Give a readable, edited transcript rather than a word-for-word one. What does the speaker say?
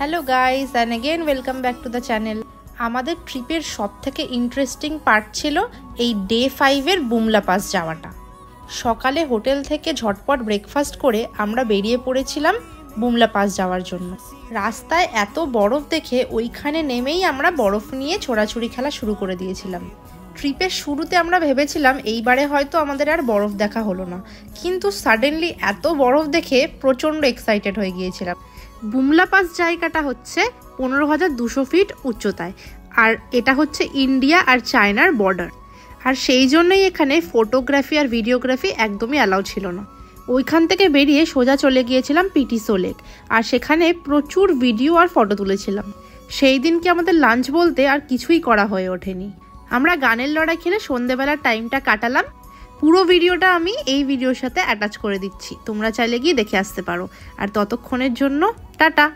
Hello guys and again welcome back to the channel. আমাদের ট্রিপের সবথেকে ইন্টারেস্টিং পার্ট ছিল এই ডে 5 এর বুমলা পাস যাওয়াটা। সকালে হোটেল থেকে ঝটপট ব্রেকফাস্ট করে আমরা বেরিয়ে পড়েছিলাম বুমলা পাস যাওয়ার জন্য। রাস্তায় এত বরফ দেখে ওইখানে নেমেই আমরা বরফ নিয়ে ছোড়াছুড়ি খেলা শুরু করে দিয়েছিলাম। ট্রিপের শুরুতে আমরা ভেবেছিলাম এইবারে হয়তো আমাদের আর বরফ দেখা হলো না, কিন্তু সাডেনলি এত বরফ দেখে প্রচণ্ড এক্সাইটেড হয়ে গিয়েছিলাম। বুমলা পাস জায়গাটা হচ্ছে 15,200 ফিট উচ্চতায়, আর এটা হচ্ছে ইন্ডিয়া আর চায়নার বর্ডার। আর সেই জন্যই এখানে ফটোগ্রাফি আর ভিডিওগ্রাফি একদমই অ্যালাউ ছিল না। ওইখান থেকে বেরিয়ে সোজা চলে গিয়েছিলাম পিটিসো লেক, আর সেখানে প্রচুর ভিডিও আর ফটো তুলেছিলাম। সেই দিনকে আমাদের লাঞ্চ বলতে আর কিছুই করা হয়ে ওঠেনি। আমরা গানের লড়াই খেলে সন্ধেবেলার টাইমটা কাটালাম। পুরো ভিডিওটা আমি এই ভিডিওর সাথে অ্যাটাচ করে দিচ্ছি, তোমরা চাইলে গিয়ে দেখে আসতে পারো। আর ততক্ষণের জন্য টাটা।